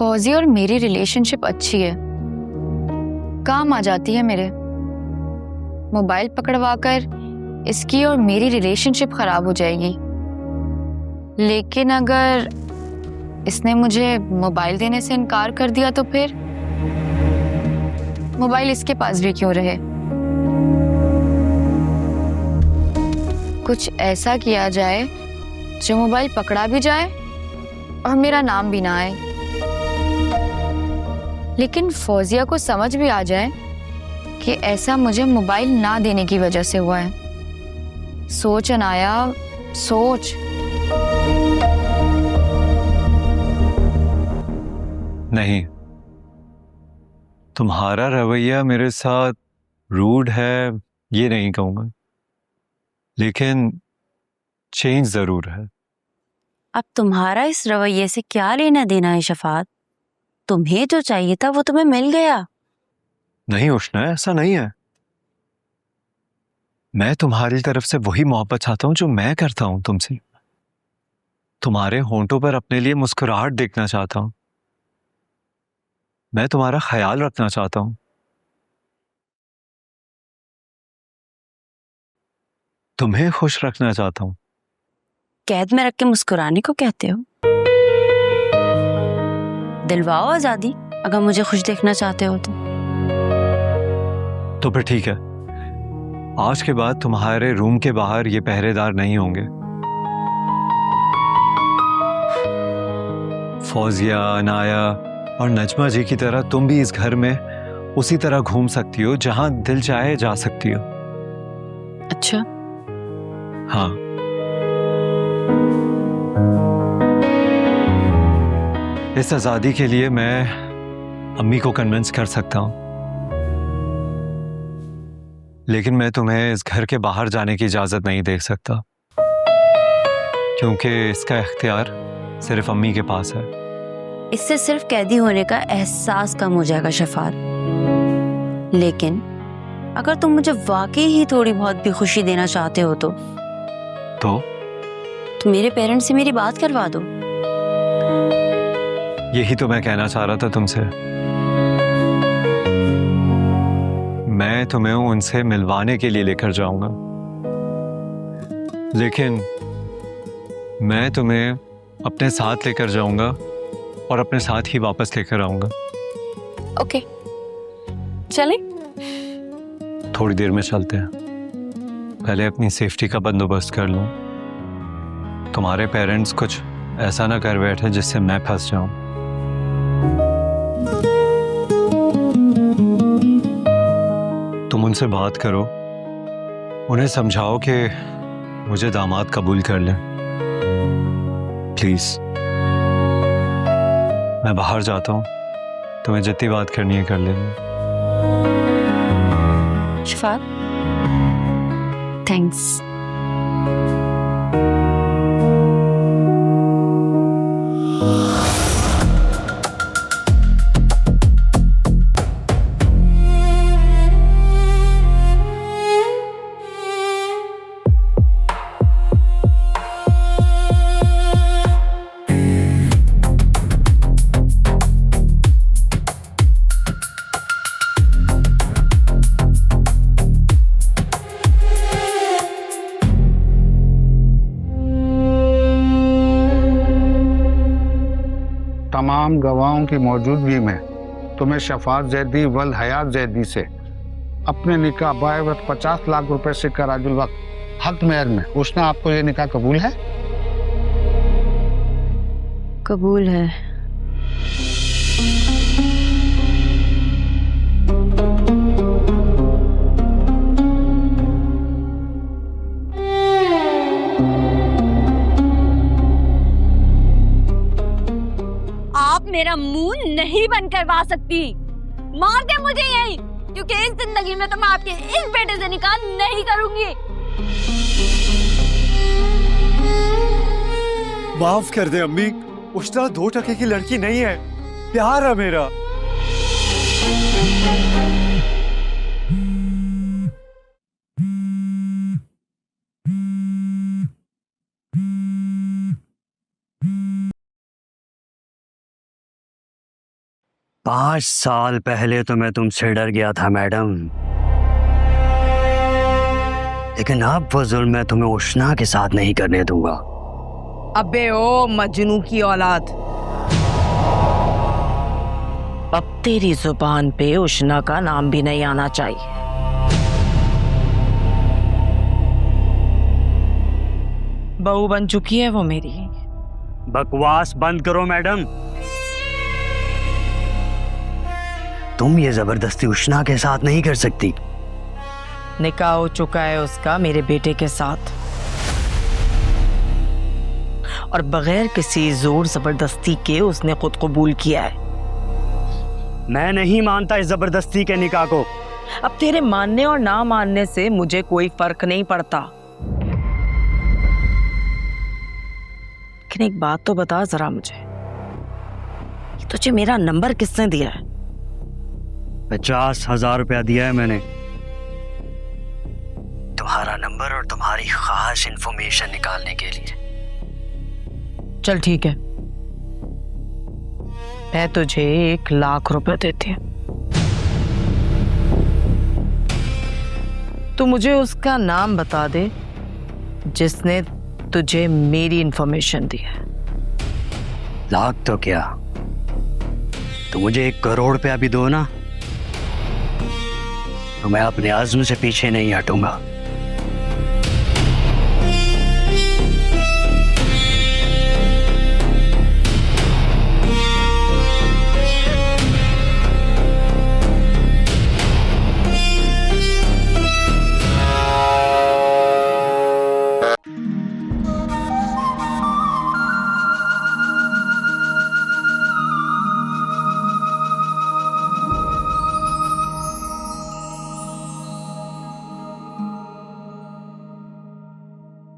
फौजी और मेरी रिलेशनशिप अच्छी है, काम आ जाती है मेरे। मोबाइल पकड़वाकर इसकी और मेरी रिलेशनशिप खराब हो जाएगी। लेकिन अगर इसने मुझे मोबाइल देने से इनकार कर दिया तो फिर मोबाइल इसके पास भी क्यों रहे। कुछ ऐसा किया जाए जो मोबाइल पकड़ा भी जाए और मेरा नाम भी ना आए, लेकिन फौजिया को समझ भी आ जाए कि ऐसा मुझे मोबाइल ना देने की वजह से हुआ है। सोच अनाया, सोच। नहीं, तुम्हारा रवैया मेरे साथ रूड है ये नहीं कहूंगा, लेकिन चेंज जरूर है। अब तुम्हारा इस रवैये से क्या लेना देना है शफात? तुम्हें जो चाहिए था वो तुम्हें मिल गया। नहीं उष्णा, ऐसा नहीं है। मैं तुम्हारी तरफ से वही मोहब्बत चाहता हूं जो मैं करता हूं तुमसे। तुम्हारे होंठों पर अपने लिए मुस्कुराहट देखना चाहता हूं। मैं तुम्हारा ख्याल रखना चाहता हूं। तुम्हें खुश रखना चाहता हूं। कैद में रख के मुस्कुराने को कहते हो? दिलवाओ आजादी, अगर मुझे खुश देखना चाहते हो तो फिर ठीक है, आज के बाद तुम्हारे रूम के बाहर ये पहरेदार नहीं होंगे। फौजिया, अनाया और नजमा जी की तरह तुम भी इस घर में उसी तरह घूम सकती हो, जहां दिल चाहे जा सकती हो। अच्छा, हाँ, इस आजादी के लिए मैं अम्मी को कन्विंस कर सकता हूं, लेकिन मैं तुम्हें इस घर के बाहर जाने की इजाजत नहीं दे सकता, क्योंकि इसका इख्तियार सिर्फ अम्मी के पास है। इससे सिर्फ कैदी होने का एहसास कम हो जाएगा शफात। लेकिन अगर तुम मुझे वाकई ही थोड़ी बहुत भी खुशी देना चाहते हो तो मेरे पेरेंट्स से मेरी बात करवा दो। यही तो मैं कहना चाह रहा था तुमसे। मैं तुम्हें उनसे मिलवाने के लिए लेकर जाऊंगा, लेकिन मैं तुम्हें अपने साथ लेकर जाऊंगा और अपने साथ ही वापस लेकर आऊंगा। ओके, चलें? थोड़ी देर में चलते हैं, पहले अपनी सेफ्टी का बंदोबस्त कर लूं। तुम्हारे पेरेंट्स कुछ ऐसा ना कर बैठे जिससे मैं फंस जाऊं। तुम उनसे बात करो, उन्हें समझाओ कि मुझे दामाद कबूल कर लें, प्लीज। मैं बाहर जाता हूं, तुम्हें जितनी बात करनी है कर लेना। शफात, थैंक्स। तमाम गवाहों की मौजूदगी में तुम्हें शफात जैदी वल हयात जैदी से अपने निकाह बावत 50 लाख रुपए से कराजुल वक्त हक मेहर में उसने आपको ये निकाह कबूल है? कबूल है। आप मेरा मुंह नहीं बंद करवा सकती। मार दे मुझे यही, क्योंकि इस जिंदगी में तो मैं आपके इस बेटे से निकाह नहीं करूंगी। माफ कर दे अम्मी, उष्णा 2 टके की लड़की नहीं है, प्यार है मेरा। 5 साल पहले तो मैं तुमसे डर गया था मैडम, लेकिन अब वो जुल्म मैं तुम्हें उष्णा के साथ नहीं करने दूंगा। अबे ओ मजनू की औलाद, अब तेरी जुबान पे उष्णा का नाम भी नहीं आना चाहिए। बहू बन चुकी है वो मेरी। बकवास बंद करो मैडम। तुम ये जबरदस्ती उष्णा के साथ नहीं कर सकती। निकाह हो चुका है उसका मेरे बेटे के साथ, और बगैर किसी जोर जबरदस्ती के उसने खुद कबूल किया है। मैं नहीं मानता इस जबरदस्ती के निकाह को। अब तेरे मानने और ना मानने से मुझे कोई फर्क नहीं पड़ता, लेकिन एक बात तो बता जरा मुझे, तुझे मेरा नंबर किसने दिया है? 50,000 रुपया दिया है मैंने, तुम्हारा नंबर और तुम्हारी खास इंफॉर्मेशन निकालने के लिए। चल ठीक है, मैं तुझे 1 लाख रुपए देती हूँ। तू मुझे उसका नाम बता दे जिसने तुझे मेरी इंफॉर्मेशन दी है। लाख तो क्या, तो मुझे 1 करोड़ रुपया भी दो ना, तो मैं अपने आज़म से पीछे नहीं हटूंगा।